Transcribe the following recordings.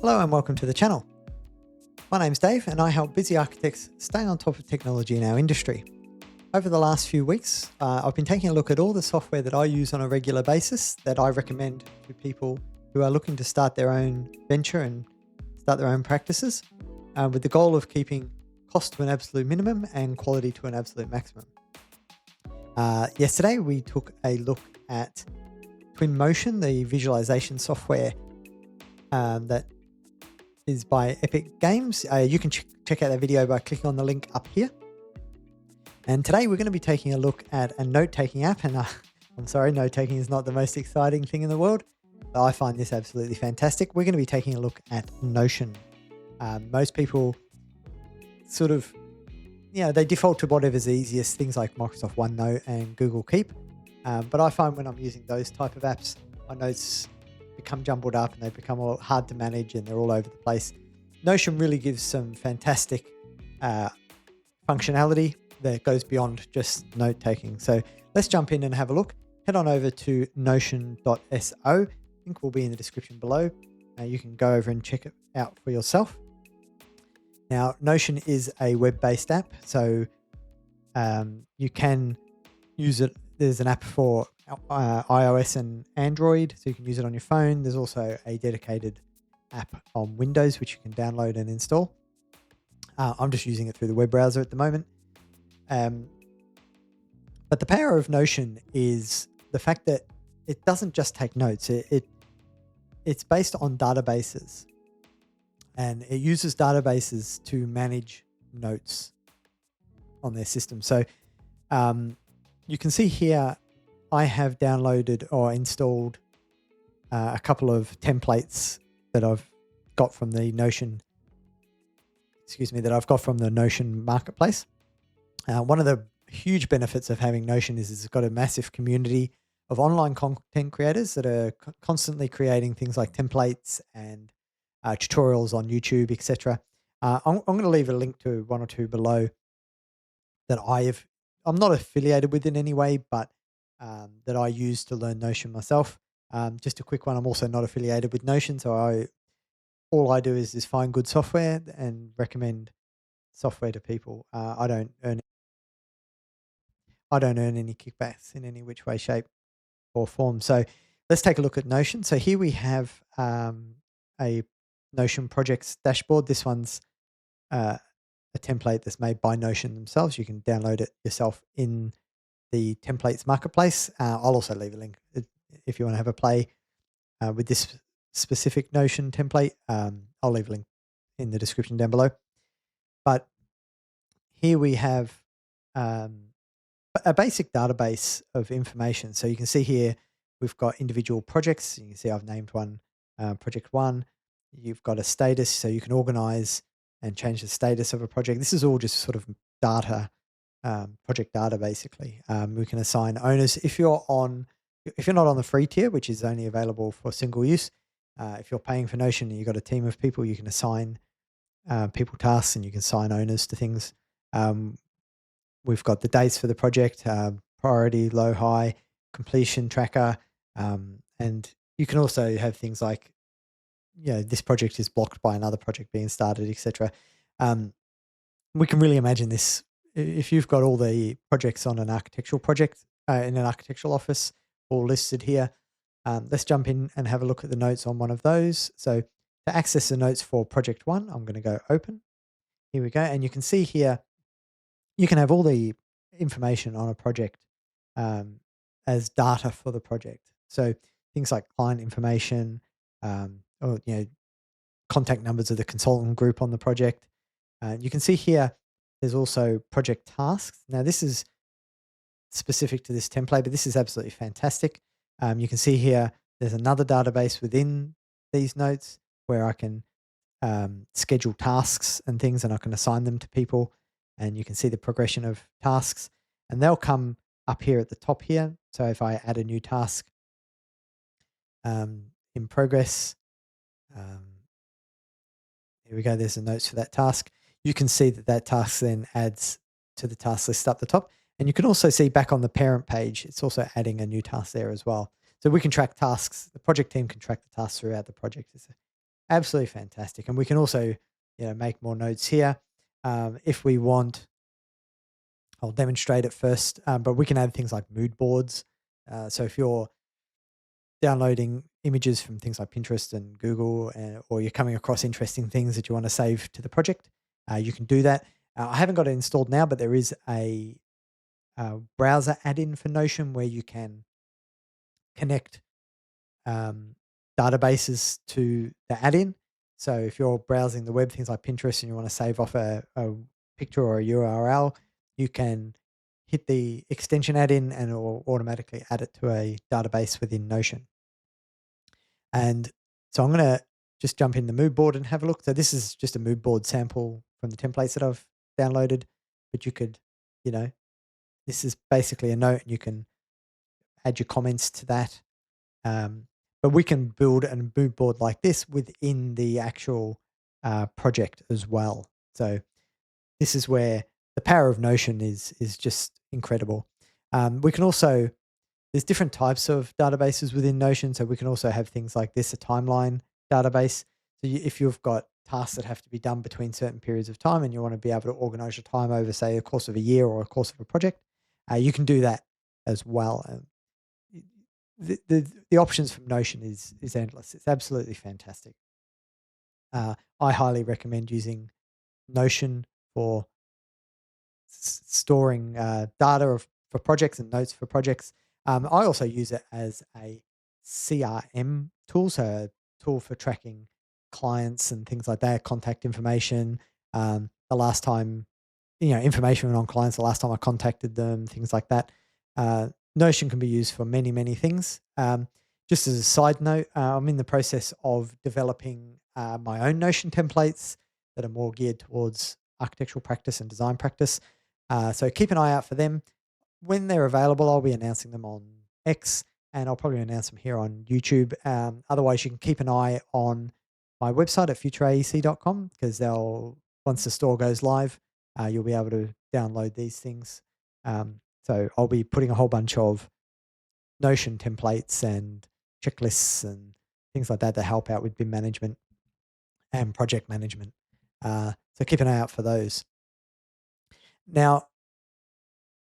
Hello and welcome to the channel. My name's Dave and I help busy architects stay on top of technology in our industry. Over the last few weeks, I've been taking a look at all the software that I use on a regular basis that I recommend to people who are looking to start their own venture and start their own practices with the goal of keeping cost to an absolute minimum and quality to an absolute maximum. Yesterday, we took a look at Twinmotion, the visualization software that is by Epic Games. You can check out that video by clicking on the link up here. And today we're going to be taking a look at a note-taking app. And I'm sorry, note-taking is not the most exciting thing in the world, but I find this absolutely fantastic. We're going to be taking a look at Notion. Most people sort of, they default to whatever's easiest, things like Microsoft OneNote and Google Keep. But I find when I'm using those type of apps, my notes become jumbled up and they become all hard to manage and they're all over the place. Notion really gives some fantastic functionality that goes beyond just note taking. So let's jump in and have a look. Head on over to notion.so. Link will be in the description below. You can go over and check it out for yourself. Now, Notion is a web-based app, so you can use it. There's an app for iOS and Android, so you can use it on your phone. There's also a dedicated app on Windows, which you can download and install. I'm just using it through the web browser at the moment. But the power of Notion is the fact that it doesn't just take notes. It's based on databases, and it uses databases to manage notes on their system. So you can see here, I have downloaded or installed a couple of templates that I've got from the Notion, marketplace. One of the huge benefits of having Notion is it's got a massive community of online content creators that are constantly creating things like templates and tutorials on YouTube, etc. I'm going to leave a link to one or two below that I'm not affiliated with in any way, but that I use to learn Notion myself. Just a quick one. I'm also not affiliated with Notion, so all I do is find good software and recommend software to people. I don't earn any kickbacks in any which way, shape, or form. So let's take a look at Notion. So here we have a Notion projects dashboard. This one's a template that's made by Notion themselves. You can download it yourself in the templates marketplace. I'll also leave a link if you want to have a play with this specific Notion template. I'll leave a link in the description down below. But here we have a basic database of information. So you can see here we've got individual projects. You can see I've named one project 1. You've got a status, so you can organize and change the status of a project. This is all just sort of data, project data, basically. We can assign owners. If you're not on the free tier, which is only available for single use, if you're paying for Notion and you've got a team of people, you can assign people tasks and you can assign owners to things. We've got the dates for the project, priority, low, high, completion tracker, and you can also have things like, this project is blocked by another project being started, etc. We can really imagine this if you've got all the projects on an architectural project in an architectural office all listed here. Let's jump in and have a look at the notes on one of those. So to access the notes for project 1, I'm going to go open. Here we go. And you can see here, you can have all the information on a project as data for the project. So things like client information, or contact numbers of the consultant group on the project. You can see here there's also project tasks. Now this is specific to this template, but this is absolutely fantastic. You can see here there's another database within these notes where I can schedule tasks and things, and I can assign them to people, and you can see the progression of tasks, and they'll come up here at the top here. So if I add a new task in progress, here we go, there's the notes for that task. You can see that task then adds to the task list up the top. And you can also see back on the parent page, it's also adding a new task there as well. So we can track tasks. The project team can track the tasks throughout the project. It's absolutely fantastic. And we can also, make more notes here if we want. I'll demonstrate it first, but we can add things like mood boards. So if you're downloading images from things like Pinterest and Google, or you're coming across interesting things that you want to save to the project, you can do that. I haven't got it installed now, but there is a browser add-in for Notion where you can connect um, databases to the add-in. So if you're browsing the web, things like Pinterest, and you want to save off a picture or a URL, you can hit the extension add-in and it will automatically add it to a database within Notion. And so I'm going to just jump in the mood board and have a look. So this is just a mood board sample from the templates that I've downloaded, but you could, you know, this is basically a note and you can add your comments to that. But we can build a mood board like this within the actual project as well. So this is where the power of Notion is just incredible. We can also, there's different types of databases within Notion. So we can also have things like this, a timeline database. So if you've got tasks that have to be done between certain periods of time and you want to be able to organize your time over, say, a course of a year or a course of a project, you can do that as well. The options from Notion is endless. It's absolutely fantastic. I highly recommend using Notion for storing data for projects and notes for projects. I also use it as a CRM tool, so a tool for tracking clients and things like that, contact information. The last time, information on clients, the last time I contacted them, things like that. Notion can be used for many, many things. Just as a side note, I'm in the process of developing my own Notion templates that are more geared towards architectural practice and design practice. So keep an eye out for them. When they're available, I'll be announcing them on X, and I'll probably announce them here on YouTube. Otherwise, you can keep an eye on my website at futuraec.com because once the store goes live, you'll be able to download these things. So I'll be putting a whole bunch of Notion templates and checklists and things like that to help out with BIM management and project management. So keep an eye out for those. Now,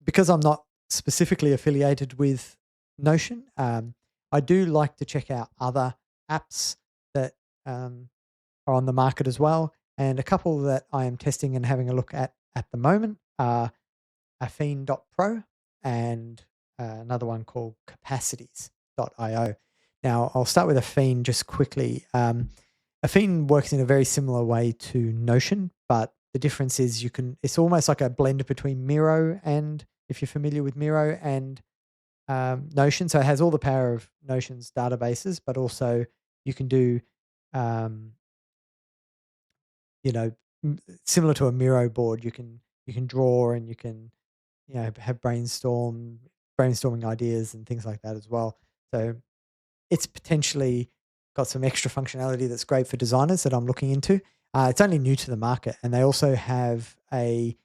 because I'm not specifically affiliated with Notion, I do like to check out other apps that are on the market as well. And a couple that I am testing and having a look at the moment are Affine.pro and another one called Capacities.io. Now, I'll start with Affine just quickly. Affine works in a very similar way to Notion, but the difference is it's almost like a blend between Miro and, if you're familiar with Miro, and Notion. So it has all the power of Notion's databases, but also you can do, um, you know, similar to a Miro board, you can draw and you can, have brainstorming ideas and things like that as well. So it's potentially got some extra functionality that's great for designers that I'm looking into. It's only new to the market, and they also have they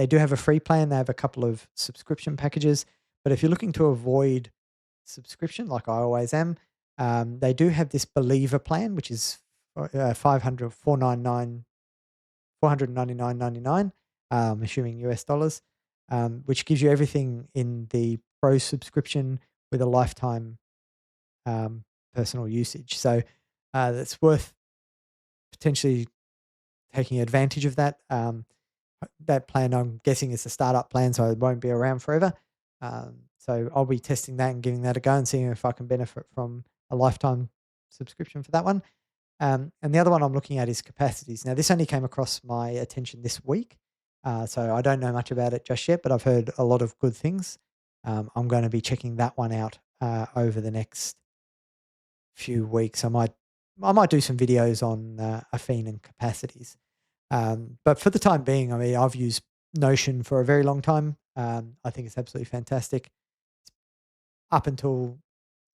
do have a free plan. They have a couple of subscription packages, but if you're looking to avoid subscription, like I always am, they do have this Believer plan, which is 499.99, assuming US dollars, which gives you everything in the pro subscription with a lifetime personal usage. So that's worth potentially taking advantage of that. That plan, I'm guessing, is a startup plan, so it won't be around forever. So I'll be testing that and giving that a go and seeing if I can benefit from a lifetime subscription for that one. And the other one I'm looking at is Capacities. Now, this only came across my attention this week, so I don't know much about it just yet, but I've heard a lot of good things. I'm going to be checking that one out over the next few weeks. I might do some videos on Affine and Capacities. But for the time being, I mean, I've used Notion for a very long time. I think it's absolutely fantastic. Up until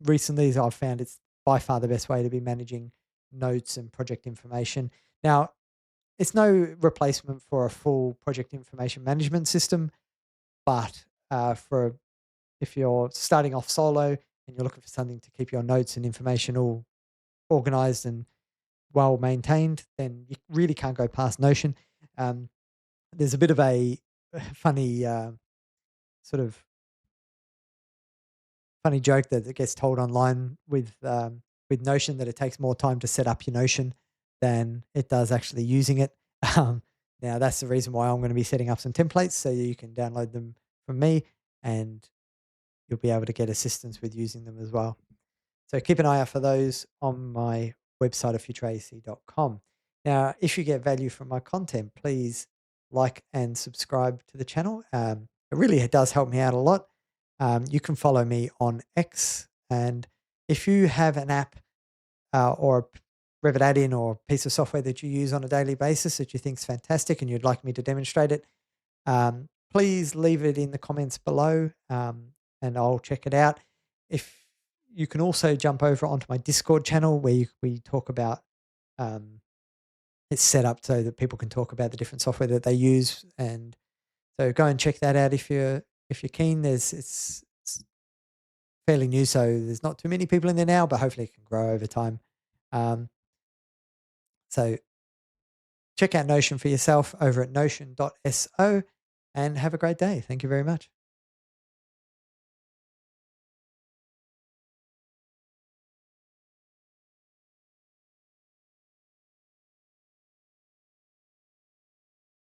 recently, I've found it's by far the best way to be managing notes and project information. Now, it's no replacement for a full project information management system, but if you're starting off solo and you're looking for something to keep your notes and information all organized and well maintained, then you really can't go past Notion. Um, there's a bit of a funny sort of funny joke that gets told online with Notion, that it takes more time to set up your Notion than it does actually using it. Um, Now that's the reason why I'm going to be setting up some templates so you can download them from me, and you'll be able to get assistance with using them as well. So keep an eye out for those on my website of futureac.com. Now, if you get value from my content, please like and subscribe to the channel. It really does help me out a lot. You can follow me on X, and if you have an app or a Revit add-in or piece of software that you use on a daily basis that you think is fantastic and you'd like me to demonstrate it, please leave it in the comments below, and I'll check it out. If you can also jump over onto my Discord channel where we talk about, um, it's set up so that people can talk about the different software that they use, and so go and check that out if you're keen. It's fairly new, so there's not too many people in there now, but hopefully it can grow over time. Um, so check out Notion for yourself over at notion.so, and have a great day. Thank you very much.